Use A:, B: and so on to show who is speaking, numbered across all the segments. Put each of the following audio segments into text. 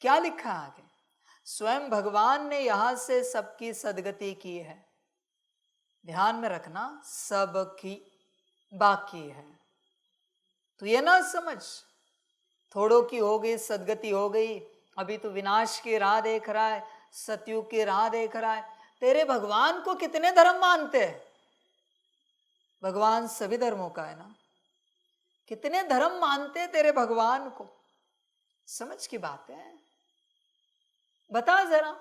A: क्या लिखा आगे? स्वयं भगवान ने यहां से सबकी सदगति की है। ध्यान में रखना, सबकी बाकी है। तो ये ना समझ थोड़ों की हो गई सदगति हो गई, अभी तो विनाश की राह देख रहा है, सतयुग की राह देख रहा है। तेरे भगवान को कितने धर्म मानते हैं? भगवान सभी धर्मों का है ना। कितने धर्म मानते हैं तेरे भगवान को? समझ की बात है, बता जरा।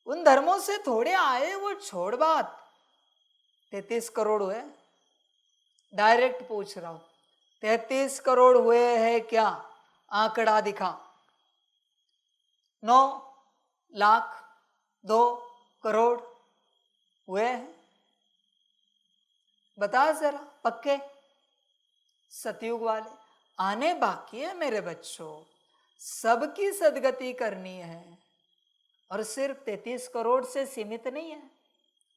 A: उन धर्मों से थोड़े आए वो छोड़ बात। 33 करोड़ हुए, डायरेक्ट पूछ रहा हूं, 33 करोड़ हुए हैं क्या? आंकड़ा दिखा। 9 लाख 2 करोड़ हुए हैं? बता जरा, पक्के? सतयुग वाले आने बाकी है मेरे बच्चों, सबकी सदगति करनी है। और सिर्फ 33 करोड़ से सीमित नहीं है,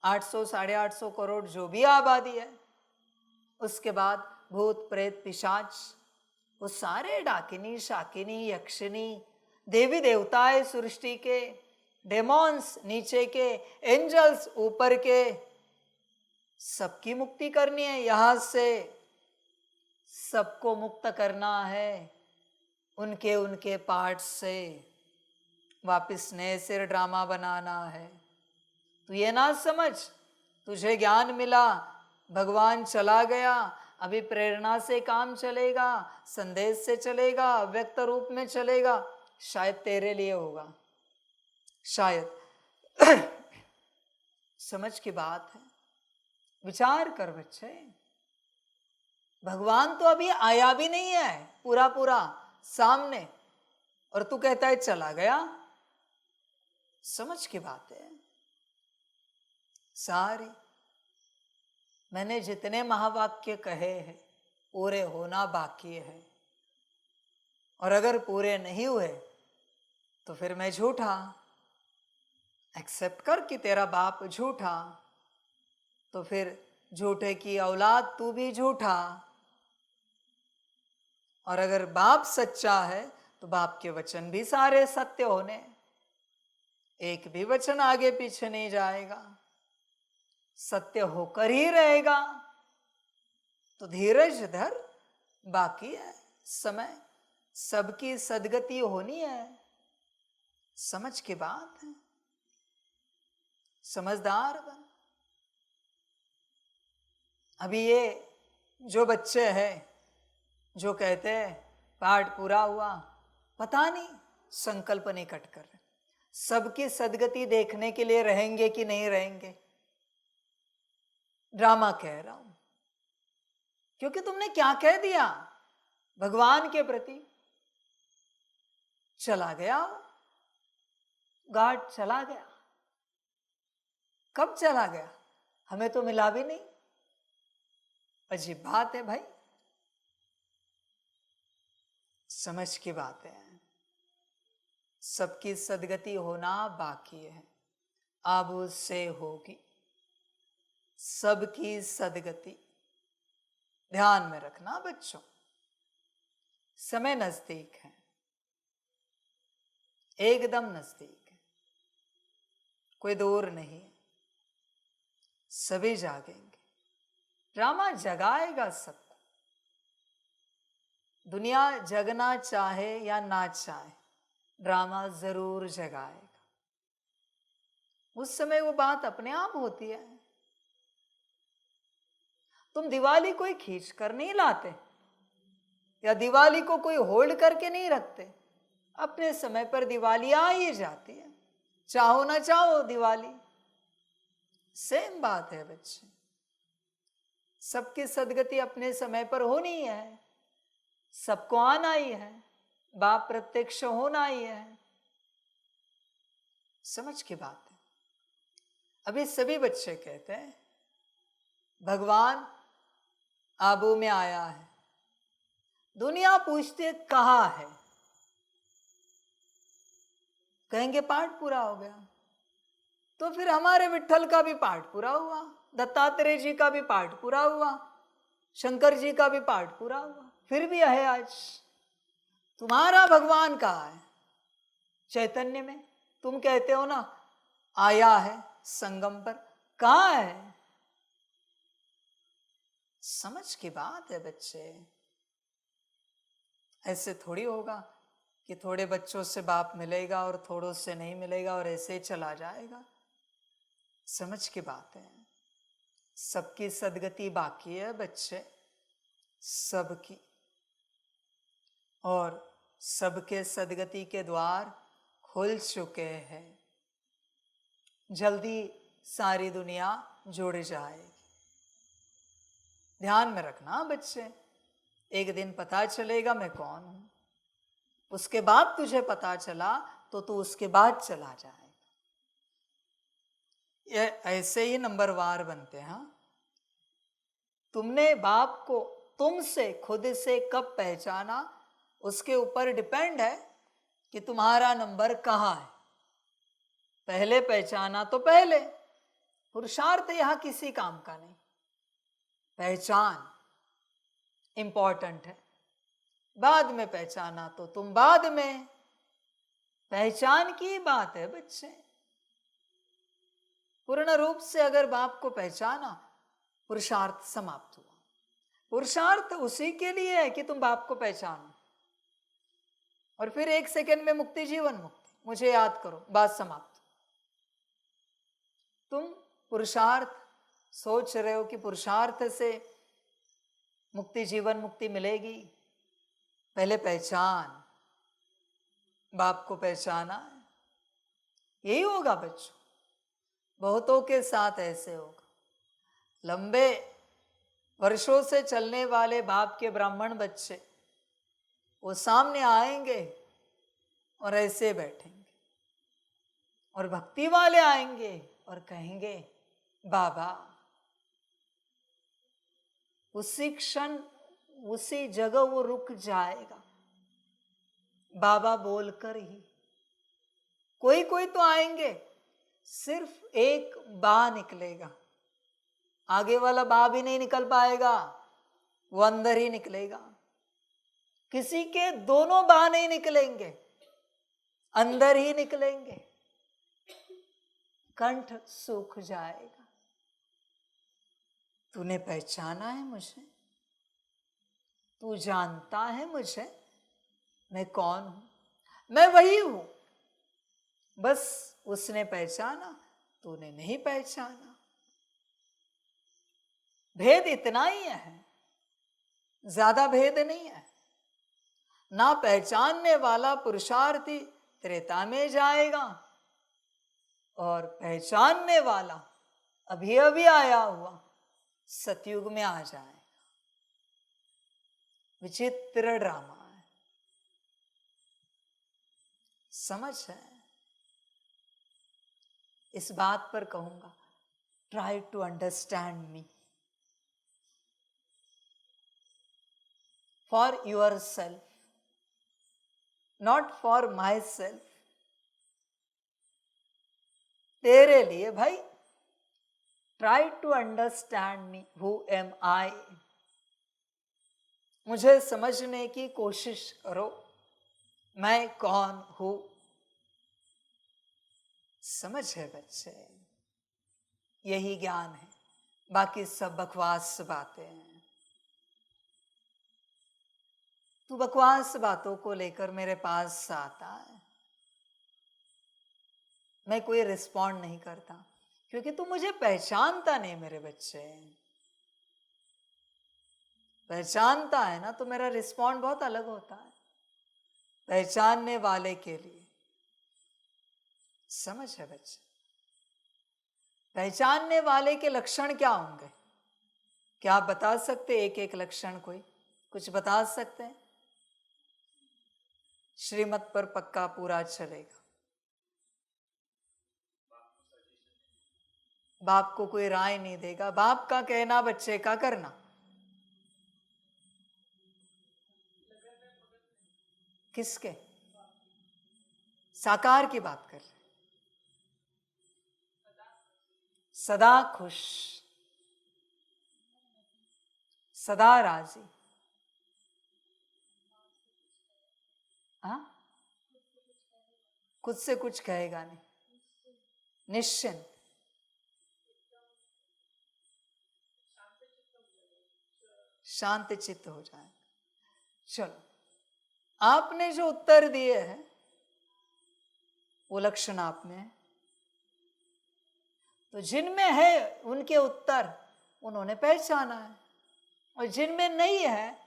A: 800 850 करोड़ जो भी आबादी है, उसके बाद भूत प्रेत पिशाच, वो सारे डाकिनी शाकिनी यक्षिनी देवी देवताएं सृष्टि के, डेमॉन्स नीचे के, एंजल्स ऊपर के, सबकी मुक्ति करनी है। यहां से सबको मुक्त करना है उनके उनके पार्ट से, वापिस नए सिर ड्रामा बनाना है। तू ये ना समझ तुझे ज्ञान मिला, भगवान चला गया, अभी प्रेरणा से काम चलेगा, संदेश से चलेगा, व्यक्त रूप में चलेगा, शायद तेरे लिए होगा, शायद। समझ की बात है, विचार कर बच्चे। भगवान तो अभी आया भी नहीं है पूरा पूरा सामने, और तू कहता है चला गया। समझ की बात है सारी। मैंने जितने महावाक्य कहे हैं पूरे होना बाकी है, और अगर पूरे नहीं हुए तो फिर मैं झूठा। एक्सेप्ट कर कि तेरा बाप झूठा, तो फिर झूठे की औलाद तू भी झूठा। और अगर बाप सच्चा है तो बाप के वचन भी सारे सत्य होने, एक भी वचन आगे पीछे नहीं जाएगा, सत्य होकर ही रहेगा। तो धीरज धर, बाकी है समय, सबकी सदगति होनी है। समझ की बात है, समझदार बन। अभी ये जो बच्चे हैं जो कहते हैं पाठ पूरा हुआ, पता नहीं संकल्प नहीं कट कर रहे, सबकी सदगति देखने के लिए रहेंगे कि नहीं रहेंगे। ड्रामा कह रहा हूं, क्योंकि तुमने क्या कह दिया भगवान के प्रति? चला गया गार्ड, चला गया। कब चला गया? हमें तो मिला भी नहीं। अजीब बात है भाई, समझ की बात है। सबकी सदगति होना बाकी है, अब उससे होगी सबकी सदगति। ध्यान में रखना बच्चों, समय नजदीक है, एकदम नजदीक है, कोई दूर नहीं है। सभी जागेंगे, ड्रामा जगाएगा सबको। दुनिया जगना चाहे या ना चाहे, ड्रामा जरूर जगाएगा। उस समय वो बात अपने आप होती है। तुम दिवाली कोई खींच कर नहीं लाते, या दिवाली को कोई होल्ड करके नहीं रखते, अपने समय पर दिवाली आ ही जाती है, चाहो ना चाहो दिवाली। सेम बात है बच्चे, सबकी सदगति अपने समय पर होनी है, सबको आना ही है, बाप प्रत्यक्ष होना ही है। समझ की बात है। अभी सभी बच्चे कहते हैं भगवान आबू में आया है, दुनिया पूछते कहाँ है, कहेंगे पाठ पूरा हो गया। तो फिर हमारे विट्ठल का भी पाठ पूरा हुआ, दत्तात्रेय जी का भी पाठ पूरा हुआ, शंकर जी का भी पाठ पूरा हुआ, फिर भी है आज। तुम्हारा भगवान कहाँ है? चैतन्य में। तुम कहते हो ना आया है संगम पर, कहाँ है? समझ की बात है बच्चे। ऐसे थोड़ी होगा कि थोड़े बच्चों से बाप मिलेगा और थोड़ों से नहीं मिलेगा और ऐसे ही चला जाएगा। समझ की बात है। सबकी सदगति बाकी है बच्चे, सबकी। और सबके सदगति के द्वार खुल चुके हैं। जल्दी सारी दुनिया जुड़ जाएगी। ध्यान में रखना बच्चे, एक दिन पता चलेगा मैं कौन हूं। उसके बाद तुझे पता चला तो तू उसके बाद चला जाएगा। ये ऐसे ही नंबरवार बनते हैं। तुमने बाप को तुमसे खुद से कब पहचाना, उसके ऊपर डिपेंड है कि तुम्हारा नंबर कहाँ है। पहले पहचाना तो पहले, पुरुषार्थ यहां किसी काम का नहीं। पहचान इंपॉर्टेंट है। बाद में पहचाना तो तुम बाद में। पहचान की बात है बच्चे। पूर्ण रूप से अगर बाप को पहचाना, पुरुषार्थ समाप्त हुआ। पुरुषार्थ उसी के लिए है कि तुम बाप को पहचानो, और फिर 1 सेकंड में मुक्ति, जीवन मुक्ति, मुझे याद करो, बात समाप्त। तुम पुरुषार्थ सोच रहे हो कि पुरुषार्थ से मुक्ति, जीवन मुक्ति मिलेगी। पहले पहचान, बाप को पहचाना है। यही होगा बच्चों, बहुतों के साथ ऐसे होगा। लंबे वर्षों से चलने वाले बाप के ब्राह्मण बच्चे वो सामने आएंगे और ऐसे बैठेंगे, और भक्ति वाले आएंगे और कहेंगे बाबा। उसी क्षण उसी जगह वो रुक जाएगा, बाबा बोलकर ही। कोई कोई तो आएंगे, सिर्फ एक बा निकलेगा, आगे वाला बा भी नहीं निकल पाएगा, वो अंदर ही निकलेगा। किसी के दोनों बा नहीं निकलेंगे, अंदर ही निकलेंगे। कंठ सूख जाएगा। तूने पहचाना है मुझे? तू जानता है मुझे? मैं कौन हूं? मैं वही हूं, बस उसने पहचाना, तूने नहीं पहचाना। भेद इतना ही है, ज्यादा भेद नहीं है। ना पहचानने वाला पुरुषार्थी त्रेता में जाएगा, और पहचानने वाला अभी अभी आया हुआ सतयुग में आ जाएगा। विचित्र ड्रामा है। समझ है? इस बात पर कहूंगा, try to understand me for yourself, not for myself. तेरे लिए भाई। Try to understand me, who am I. मुझे समझने की कोशिश करो, मैं कौन हूं। समझ है बच्चे? यही ज्ञान है, बाकी सब बकवास बातें हैं। तू बकवास बातों को लेकर मेरे पास आता है, मैं कोई रिस्पॉन्ड नहीं करता, क्योंकि तू मुझे पहचानता नहीं मेरे बच्चे। पहचानता है ना तो मेरा रिस्पॉन्ड बहुत अलग होता है, पहचानने वाले के लिए। समझ है बच्चे? पहचानने वाले के लक्षण क्या होंगे? क्या आप बता सकते? एक एक लक्षण कोई कुछ बता सकते हैं? श्रीमत पर पक्का पूरा चलेगा। बाप को कोई राय नहीं देगा, बाप का कहना बच्चे का करना। किसके? साकार की बात कर रहे। सदा खुश, सदा राजी, हाँ, खुद से कुछ कहेगा नहीं, निश्चिंत, शांत चित्त हो जाएगा। चलो, आपने जो उत्तर दिए हैं वो लक्षण आप में है, तो जिनमें है उनके उत्तर उन्होंने पहचाना है, और जिनमें नहीं है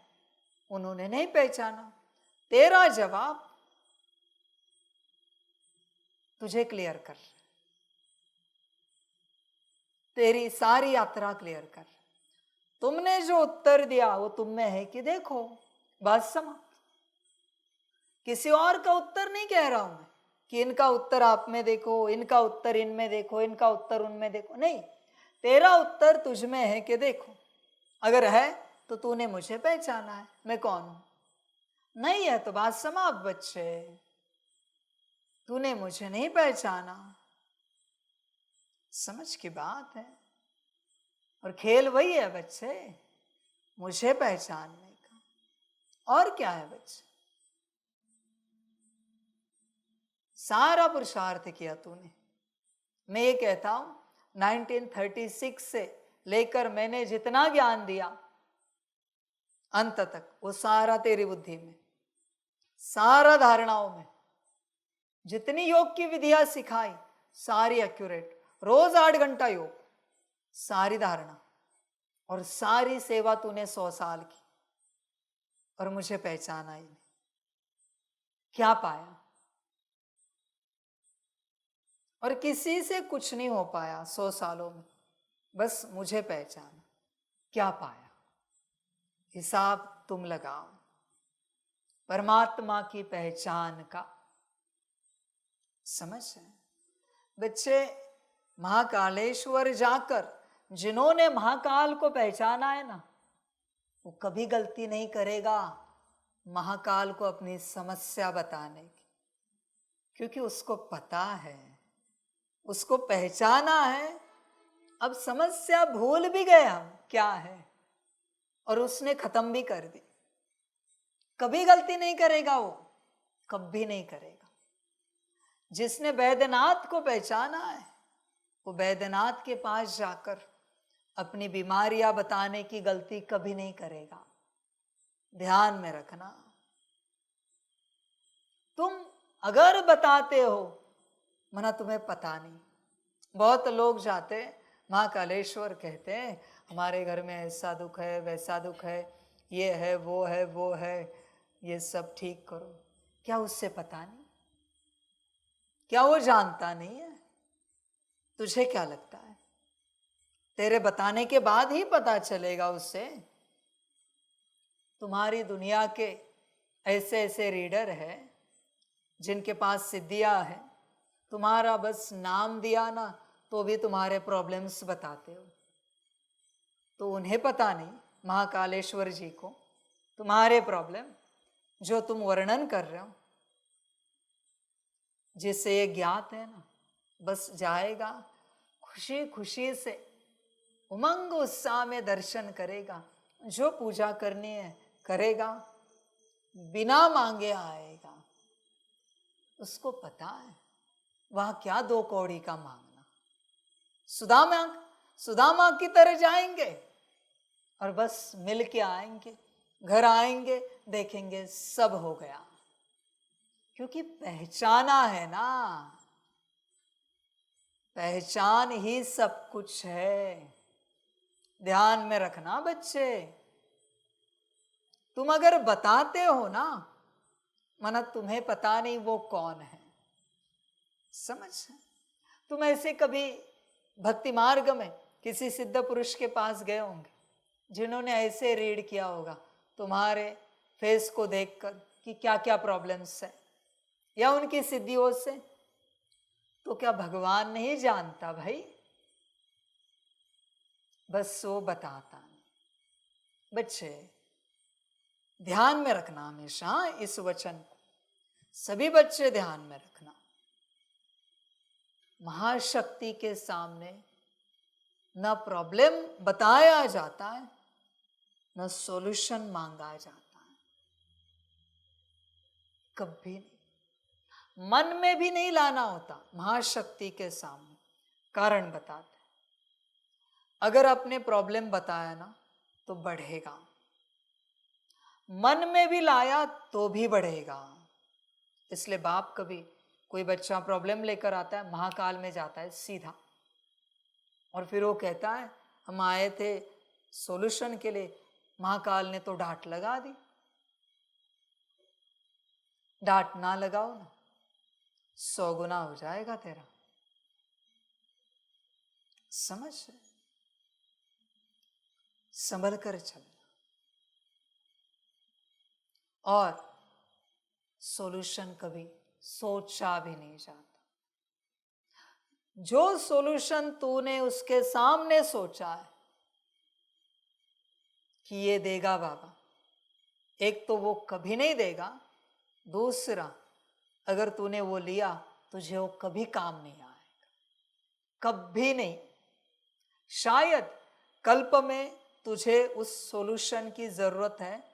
A: उन्होंने नहीं पहचाना। तेरा जवाब तुझे क्लियर कर, तेरी सारी यात्रा क्लियर कर। तुमने जो उत्तर दिया वो तुम में है कि देखो, बात समाप्त। किसी और का उत्तर नहीं कह रहा हूं मैं कि इनका उत्तर आप में देखो, इनका उत्तर इनमें देखो, इनका उत्तर उनमें देखो, नहीं। तेरा उत्तर तुझ में है कि देखो, अगर है तो तूने मुझे पहचाना है, मैं कौन हूं। नहीं है तो बात समाप्त बच्चे, तूने मुझे नहीं पहचाना। समझ की बात है। और खेल वही है बच्चे, मुझे पहचानने का। और क्या है बच्चे, सारा पुरुषार्थ किया तूने। मैं ये कहता हूं 1936 से लेकर मैंने जितना ज्ञान दिया अंत तक, वो सारा तेरी बुद्धि में, सारा धारणाओं में, जितनी योग की विधियां सिखाई सारी एक्यूरेट, रोज 8 घंटा योग, सारी धारणा और सारी सेवा तूने 100 साल की, और मुझे पहचाना ही नहीं। क्या पाया? और किसी से कुछ नहीं हो पाया 100 सालों में, बस मुझे पहचाना। क्या पाया? हिसाब तुम लगाओ परमात्मा की पहचान का। समझ है बच्चे, महाकालेश्वर जाकर जिन्होंने महाकाल को पहचाना है ना, वो कभी गलती नहीं करेगा महाकाल को अपनी समस्या बताने की, क्योंकि उसको पता है, उसको पहचाना है। अब समस्या भूल भी गए हम क्या है, और उसने खत्म भी कर दी। कभी गलती नहीं करेगा वो, कभी नहीं करेगा। जिसने वैद्यनाथ को पहचाना है वो वैद्यनाथ के पास जाकर अपनी बीमारियां बताने की गलती कभी नहीं करेगा। ध्यान में रखना, तुम अगर बताते हो मना तुम्हें पता नहीं। बहुत लोग जाते महाकालेश्वर, कहते हैं हमारे घर में ऐसा दुख है, वैसा दुख है, ये है, वो है, वो है, ये सब ठीक करो। क्या उससे पता नहीं? क्या वो जानता नहीं है? तुझे क्या लगता है तेरे बताने के बाद ही पता चलेगा उससे? तुम्हारी दुनिया के ऐसे ऐसे रीडर है जिनके पास सिद्धियां है, तुम्हारा बस नाम दिया ना तो भी तुम्हारे प्रॉब्लम्स बताते हो। तो उन्हें पता नहीं महाकालेश्वर जी को तुम्हारे प्रॉब्लम जो तुम वर्णन कर रहे हो, जिससे ये ज्ञात है ना, बस जाएगा खुशी खुशी से, उमंग उत्साह में दर्शन करेगा, जो पूजा करनी है करेगा, बिना मांगे आएगा। उसको पता है वहां क्या 2 कौड़ी का मांगना। सुदामा की तरह जाएंगे और बस मिल के आएंगे, घर आएंगे, देखेंगे सब हो गया, क्योंकि पहचाना है ना। पहचान ही सब कुछ है। ध्यान में रखना बच्चे, तुम अगर बताते हो ना, मना तुम्हें पता नहीं वो कौन है। समझ? तुम ऐसे कभी भक्ति मार्ग में किसी सिद्ध पुरुष के पास गए होंगे जिन्होंने ऐसे रीड किया होगा तुम्हारे फेस को देखकर कि क्या क्या प्रॉब्लम्स है, या उनकी सिद्धियों से। तो क्या भगवान नहीं जानता भाई? बस वो बताता नहीं। बच्चे ध्यान में रखना हमेशा इस वचन को, सभी बच्चे ध्यान में रखना। महाशक्ति के सामने न प्रॉब्लम बताया जाता है, न सॉल्यूशन मांगा जाता है। कभी नहीं, मन में भी नहीं लाना होता। महाशक्ति के सामने कारण बताते हैं। अगर आपने प्रॉब्लम बताया ना तो बढ़ेगा, मन में भी लाया तो भी बढ़ेगा। इसलिए बाप कभी कोई बच्चा प्रॉब्लम लेकर आता है, महाकाल में जाता है सीधा, और फिर वो कहता है हम आए थे सॉल्यूशन के लिए, महाकाल ने तो डांट लगा दी। डांट ना लगाओ ना, 100 गुना हो जाएगा तेरा। समझ, संभल कर चलना। और सॉल्यूशन कभी सोचा भी नहीं जाता। जो सॉल्यूशन तूने उसके सामने सोचा है कि ये देगा बाबा, एक तो वो कभी नहीं देगा, दूसरा अगर तूने वो लिया तुझे वो कभी काम नहीं आएगा, कभी नहीं। शायद कल्प में तुझे उस सॉल्यूशन की जरूरत है,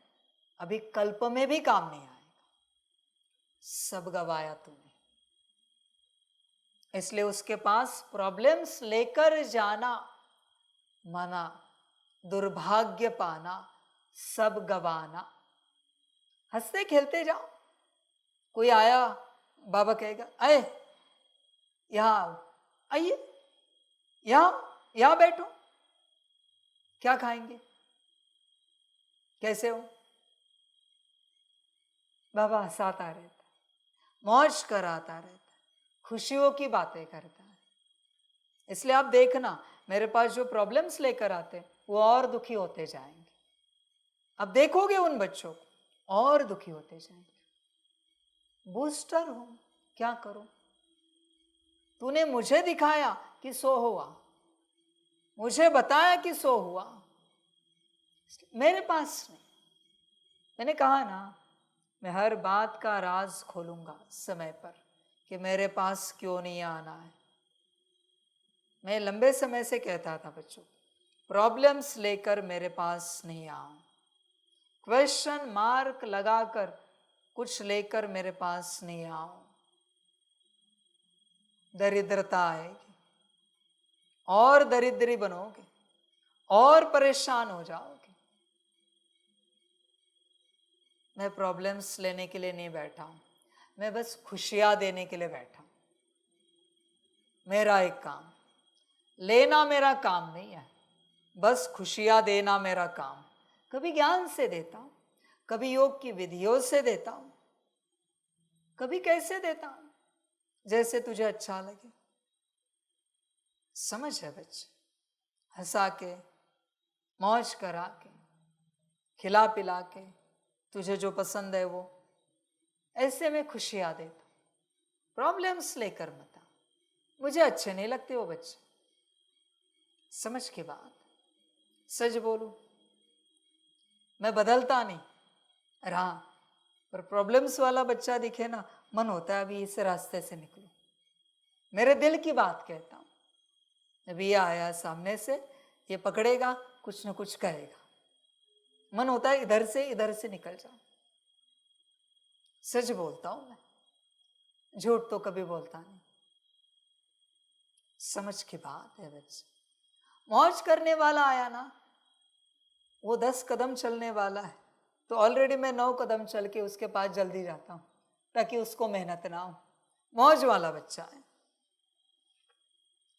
A: अभी कल्प में भी काम नहीं आएगा, सब गवाया तूने। इसलिए उसके पास प्रॉब्लम्स लेकर जाना मना, दुर्भाग्य पाना, सब गवाना। हंसते खेलते जाओ। कोई आया, बाबा कहेगा अरे यहां आइए, यहां बैठो, क्या खाएंगे, कैसे हो? बाबा हंसाता रहता, मौज कराता रहता, खुशियों की बातें करता है। इसलिए आप देखना, मेरे पास जो प्रॉब्लम्स लेकर आते वो और दुखी होते जाएंगे। अब देखोगे उन बच्चों को और दुखी होते जाएंगे। बूस्टर हूं, क्या करूं? तूने मुझे दिखाया कि 100 हुआ, मुझे बताया कि 100 हुआ, मेरे पास नहीं। मैंने कहा ना, मैं हर बात का राज खोलूंगा समय पर कि मेरे पास क्यों नहीं आना है। मैं लंबे समय से कहता था बच्चों, प्रॉब्लम्स लेकर मेरे पास नहीं आओ, क्वेश्चन मार्क लगाकर कुछ लेकर मेरे पास नहीं आओ, दरिद्रता आएगी और दरिद्री बनोगे और परेशान हो जाओगे। मैं प्रॉब्लम्स लेने के लिए नहीं बैठा हूं, मैं बस खुशियां देने के लिए बैठा हूं। मेरा एक काम, लेना मेरा काम नहीं है, बस खुशियां देना मेरा काम। कभी ज्ञान से देता हूं, कभी योग की विधियों से देता हूं, कभी कैसे देता हूं, जैसे तुझे अच्छा लगे। समझ है बच्चे? हंसा के, मौज करा के, खिला पिला के, तुझे जो पसंद है वो, ऐसे में खुशियां देता। प्रॉब्लम्स लेकर मत आ, मुझे अच्छे नहीं लगते वो बच्चे। समझ की बात, सच बोलूं, मैं बदलता नहीं रहा, पर प्रॉब्लम्स वाला बच्चा दिखे ना, मन होता है अभी इस रास्ते से निकलो। मेरे दिल की बात कहता हूं। अभी आया सामने से, ये पकड़ेगा, कुछ न कुछ कहेगा, मन होता है इधर से निकल जाओ। सच बोलता हूं मैं, झूठ तो कभी बोलता नहीं। समझ की बात है बच्चे। मौज करने वाला आया ना, वो 10 कदम चलने वाला है, तो ऑलरेडी मैं 9 कदम चल के उसके पास जल्दी जाता हूं, ताकि उसको मेहनत ना हो। मौज वाला बच्चा है।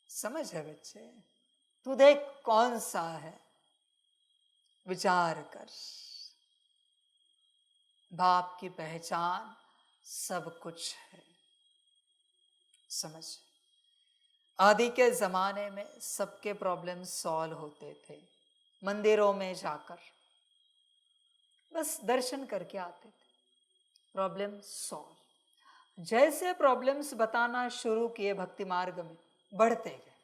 A: समझ है बच्चे? तू देख कौन सा है, विचार कर। बाप की पहचान सब कुछ है। समझ, आदि के जमाने में सबके प्रॉब्लम सॉल्व होते थे, मंदिरों में जाकर बस दर्शन करके आते थे, प्रॉब्लम सॉल्व। जैसे प्रॉब्लम्स बताना शुरू किए भक्ति मार्ग में, बढ़ते गए।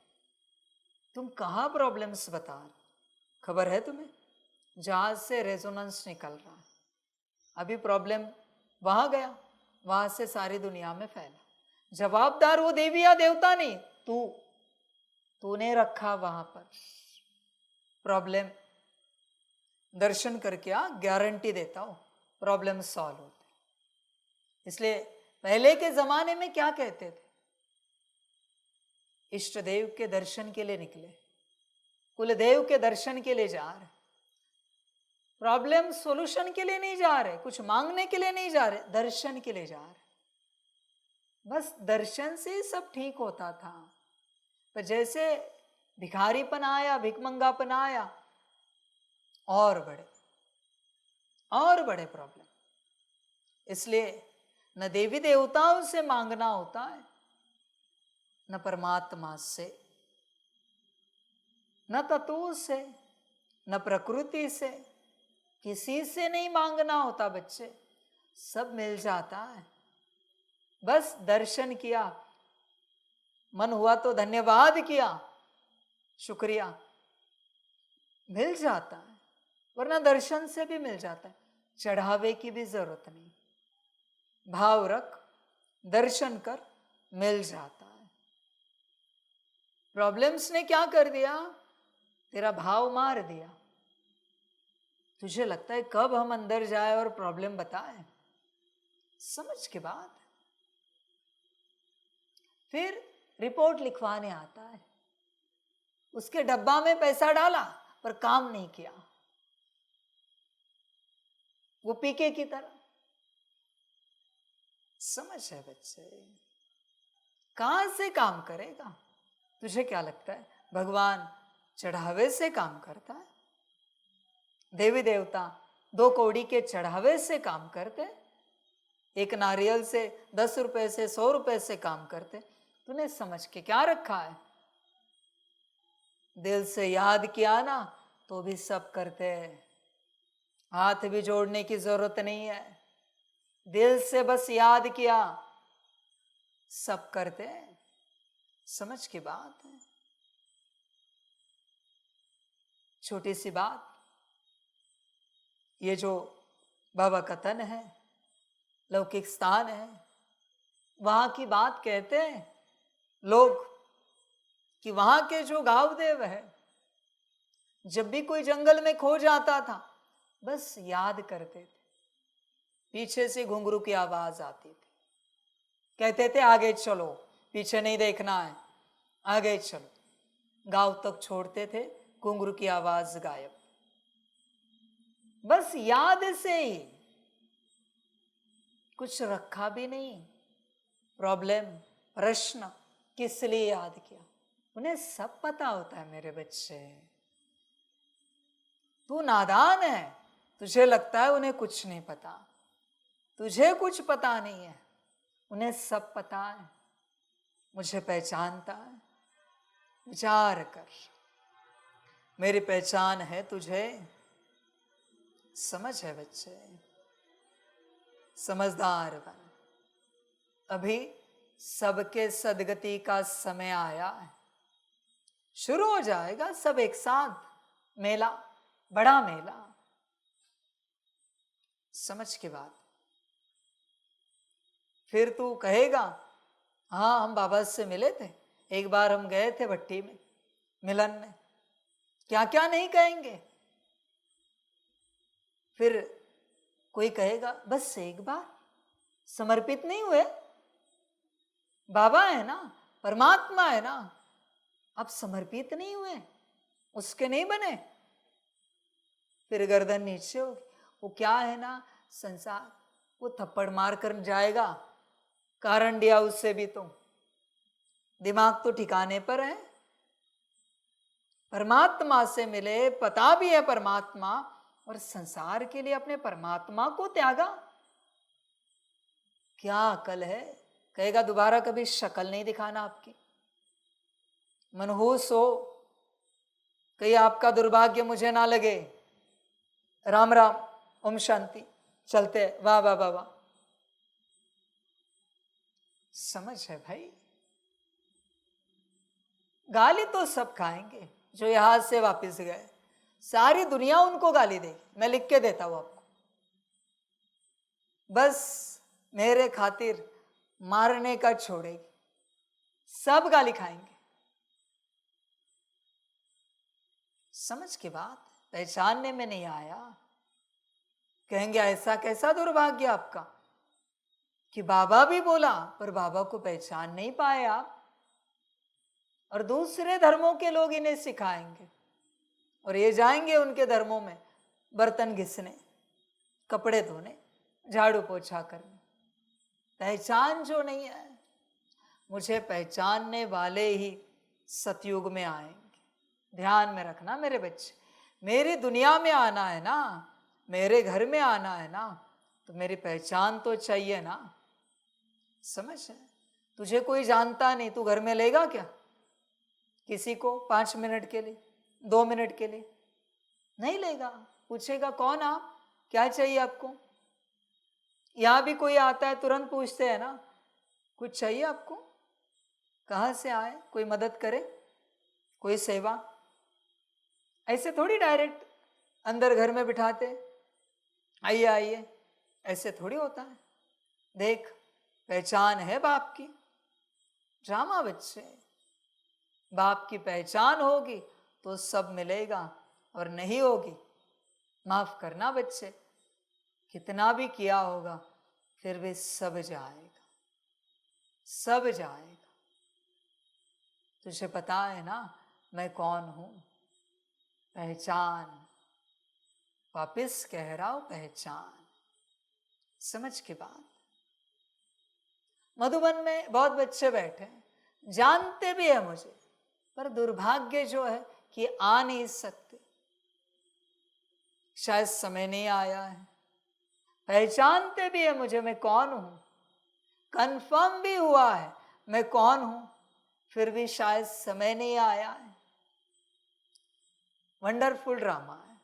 A: तुम कहाँ प्रॉब्लम्स बता रहे, खबर है तुम्हें? जहाज से रेजोनेंस निकल रहा है, अभी प्रॉब्लम वहां गया, वहां से सारी दुनिया में फैला। जवाबदार वो देवी या देवता नहीं, तूने रखा वहां पर प्रॉब्लम। दर्शन करके आ, गारंटी देता हूं प्रॉब्लम सॉल्व होते। इसलिए पहले के जमाने में क्या कहते थे, इष्ट देव के दर्शन के लिए निकले, कुलदेव के दर्शन के लिए जा रहे, प्रॉब्लम सॉल्यूशन के लिए नहीं जा रहे, कुछ मांगने के लिए नहीं जा रहे, दर्शन के लिए जा रहे। बस दर्शन से सब ठीक होता था। पर जैसे भिखारीपन आया, भिखमंगापन आया, और बड़े प्रॉब्लम। इसलिए न देवी देवताओं से मांगना होता है, न परमात्मा से, न तत्वों से, न प्रकृति से, किसी से नहीं मांगना होता बच्चे, सब मिल जाता है। बस दर्शन किया, मन हुआ तो धन्यवाद किया, शुक्रिया, मिल जाता है। वरना दर्शन से भी मिल जाता है, चढ़ावे की भी जरूरत नहीं, भाव रख, दर्शन कर, मिल जाता है। प्रॉब्लम्स ने क्या कर दिया, तेरा भाव मार दिया। तुझे लगता है कब हम अंदर जाए और प्रॉब्लम बताए, समझ के बाद फिर रिपोर्ट लिखवाने आता है। उसके डब्बा में पैसा डाला पर काम नहीं किया, वो पीके की तरह। समझ है बच्चे, कहां से काम करेगा? तुझे क्या लगता है भगवान चढ़ावे से काम करता है? देवी देवता 2 कौड़ी के चढ़ावे से काम करते? एक नारियल से 10 रुपए से 100 रुपए से काम करते? तूने समझ के क्या रखा है? दिल से याद किया ना तो भी सब करते हैं, हाथ भी जोड़ने की जरूरत नहीं है, दिल से बस याद किया, सब करते हैं। समझ की बात है। छोटी सी बात, ये जो बाबा कथन है, लौकिक स्थान है, वहां की बात कहते हैं लोग कि वहां के जो गांव देव है, जब भी कोई जंगल में खो जाता था बस याद करते थे, पीछे से घुंघरू की आवाज आती थी, कहते थे आगे चलो, पीछे नहीं देखना है, आगे चलो। गांव तक छोड़ते थे, घुंघरू की आवाज गायब। बस याद से ही, कुछ रखा भी नहीं, प्रॉब्लम, प्रश्न किस लिए याद किया, उन्हें सब पता होता है। मेरे बच्चे, तू नादान है, तुझे लगता है उन्हें कुछ नहीं पता, तुझे कुछ पता नहीं है, उन्हें सब पता है। मुझे पहचानता है, विचार कर, मेरी पहचान है तुझे। समझ है बच्चे, समझदार बन। अभी सबके सदगति का समय आया है, शुरू हो जाएगा सब एक साथ मेला, बड़ा मेला। समझ के बाद फिर तू कहेगा हाँ हम बाबा से मिले थे, एक बार हम गए थे भट्टी में मिलन में, क्या क्या नहीं कहेंगे। फिर कोई कहेगा बस एक बार, समर्पित नहीं हुए, बाबा है ना, परमात्मा है ना, आप समर्पित नहीं हुए, उसके नहीं बने। फिर गर्दन नीचे होगी, वो क्या है ना संसार, वो थप्पड़ मार कर जाएगा, कारण दिया उससे भी तो, दिमाग तो ठिकाने पर है। परमात्मा से मिले, पता भी है परमात्मा, और संसार के लिए अपने परमात्मा को त्यागा, क्या अकल है। कहेगा दोबारा कभी शक्ल नहीं दिखाना आपकी, मनहूस हो, कहीं आपका दुर्भाग्य मुझे ना लगे। राम राम, ओम शांति, चलते, वाह वाह वाह वाह। समझ है भाई, गाली तो सब खाएंगे जो यहां से वापस गए, सारी दुनिया उनको गाली देगी, मैं लिख के देता हूं आपको। बस मेरे खातिर मारने का छोड़ेगी, सब गाली खाएंगे। समझ के बात पहचानने में नहीं आया, कहेंगे ऐसा कैसा दुर्भाग्य आपका कि बाबा भी बोला पर बाबा को पहचान नहीं पाए आप, और दूसरे धर्मों के लोग इन्हें सिखाएंगे और ये जाएंगे उनके धर्मों में बर्तन घिसने, कपड़े धोने, झाड़ू पोछा करने। पहचान जो नहीं है, मुझे पहचानने वाले ही सतयुग में आएंगे। ध्यान में रखना मेरे बच्चे, मेरी दुनिया में आना है ना, मेरे घर में आना है ना, तो मेरी पहचान तो चाहिए ना। समझ है? तुझे कोई जानता नहीं, तू घर में लेगा क्या किसी को 5 मिनट के लिए, 2 मिनट के लिए? नहीं लेगा। पूछेगा कौन आप, क्या चाहिए आपको? यहां भी कोई आता है तुरंत पूछते हैं ना, कुछ चाहिए आपको, कहाँ से आए, कोई मदद करे, कोई सेवा? ऐसे थोड़ी डायरेक्ट अंदर घर में बिठाते, आइए आइए, ऐसे थोड़ी होता है। देख, पहचान है बाप की। ड्रामा बच्चे, बाप की पहचान होगी तो सब मिलेगा, और नहीं होगी, माफ करना बच्चे, कितना भी किया होगा फिर भी सब जाएगा, सब जाएगा। तुझे पता है ना मैं कौन हूं? पहचान, वापिस कह रहा हूं, पहचान। समझ के बात। मधुबन में बहुत बच्चे बैठे हैं, जानते भी है मुझे, पर दुर्भाग्य जो है कि आ नहीं सकते, शायद समय नहीं आया है। पहचानते भी है मुझे मैं कौन हूं, कंफर्म भी हुआ है मैं कौन हूं, फिर भी शायद समय नहीं आया है। वंडरफुल ड्रामा है।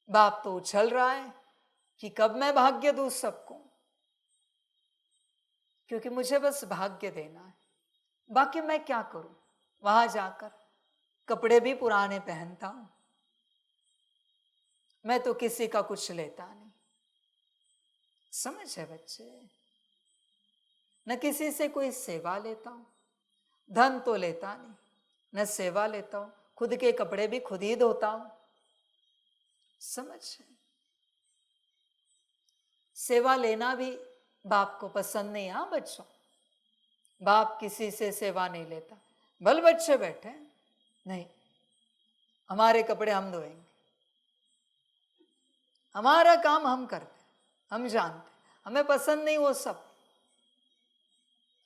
A: बाप तो उछल रहा है कि कब मैं भाग्य दूं सबको, क्योंकि मुझे बस भाग्य देना है, बाकी मैं क्या करूं? वहां जाकर कपड़े भी पुराने पहनता हूं, मैं तो किसी का कुछ लेता नहीं। समझ है बच्चे? न किसी से कोई सेवा लेता हूं, धन तो लेता नहीं, न सेवा लेता हूं, खुद के कपड़े भी खुद ही धोता हूं। समझ है? सेवा लेना भी बाप को पसंद नहीं। हाँ बच्चों, बाप किसी से सेवा नहीं लेता। भले बच्चे बैठे नहीं, हमारे कपड़े हम धोएंगे, हमारा काम हम करते, हम जानते, हमें पसंद नहीं वो सब।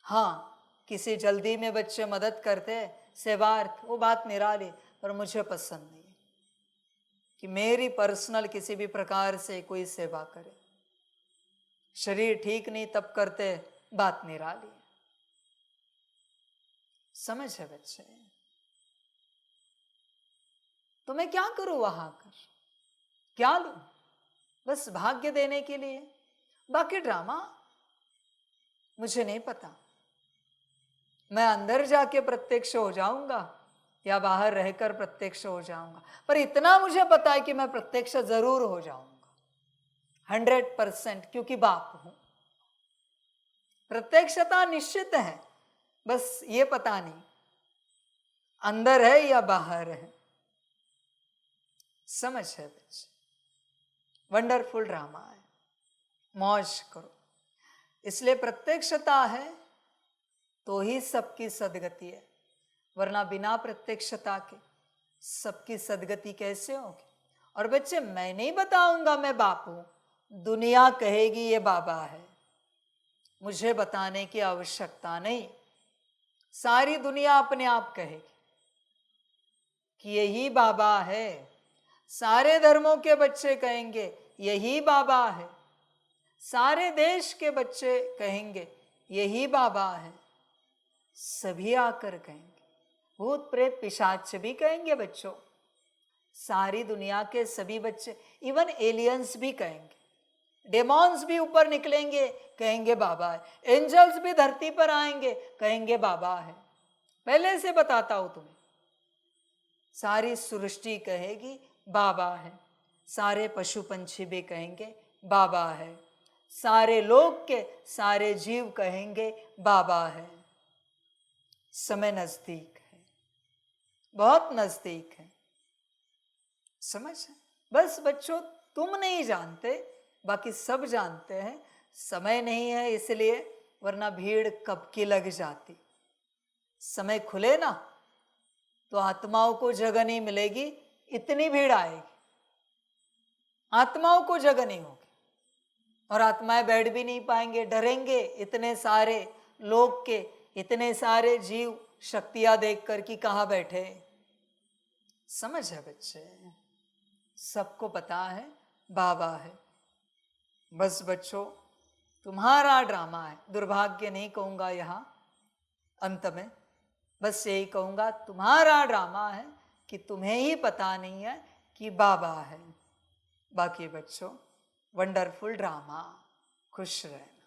A: हाँ, किसी जल्दी में बच्चे मदद करते सेवार्थ, वो बात निराली, पर मुझे पसंद नहीं कि मेरी पर्सनल किसी भी प्रकार से कोई सेवा करे। शरीर ठीक नहीं तब करते, बात निराली है। समझ है बच्चे? तो मैं क्या करूं वहां कर, क्या लूं? बस भाग्य देने के लिए। बाकी ड्रामा मुझे नहीं पता, मैं अंदर जाके प्रत्यक्ष हो जाऊंगा या बाहर रहकर प्रत्यक्ष हो जाऊंगा, पर इतना मुझे पता है कि मैं प्रत्यक्ष जरूर हो जाऊंगा 100%, क्योंकि बाप हूं। प्रत्यक्षता निश्चित है, बस ये पता नहीं अंदर है या बाहर है। समझ है बच्चे? वंडरफुल ड्रामा है, मौज करो। इसलिए प्रत्यक्षता है तो ही सबकी सदगति है, वरना बिना प्रत्यक्षता के सबकी सदगति कैसे होगी? और बच्चे, मैं नहीं बताऊंगा मैं बाप हूं, दुनिया कहेगी ये बाबा है, मुझे बताने की आवश्यकता नहीं। सारी दुनिया अपने आप कहेगी कि यही बाबा है। सारे धर्मों के बच्चे कहेंगे यही बाबा है, सारे देश के बच्चे कहेंगे यही बाबा है, सभी आकर कहेंगे, भूत प्रेत पिशाच भी कहेंगे बच्चों, सारी दुनिया के सभी बच्चे, इवन एलियंस भी कहेंगे, डेमॉन्स भी ऊपर निकलेंगे कहेंगे बाबा है, एंजल्स भी धरती पर आएंगे कहेंगे बाबा है। पहले से बताता हूं तुम्हें, सारी सृष्टि कहेगी बाबा है, सारे पशु पंछी भी कहेंगे बाबा है, सारे लोग के सारे जीव कहेंगे बाबा है। समय नजदीक है, बहुत नजदीक है। समझ है? बस बच्चों, तुम नहीं जानते, बाकी सब जानते हैं, समय नहीं है इसलिए, वरना भीड़ कब की लग जाती। समय खुले ना तो आत्माओं को जगह नहीं मिलेगी, इतनी भीड़ आएगी, आत्माओं को जगह नहीं होगी और आत्माएं बैठ भी नहीं पाएंगे, डरेंगे इतने सारे लोग के, इतने सारे जीव शक्तियां देखकर कि कहाँ बैठे। समझ है बच्चे, सबको पता है बाबा है। बस बच्चों, तुम्हारा ड्रामा है, दुर्भाग्य नहीं कहूंगा यहाँ अंत में, बस यही कहूंगा तुम्हारा ड्रामा है कि तुम्हें ही पता नहीं है कि बाबा है। बाकी बच्चों, वंडरफुल ड्रामा, खुश रहे।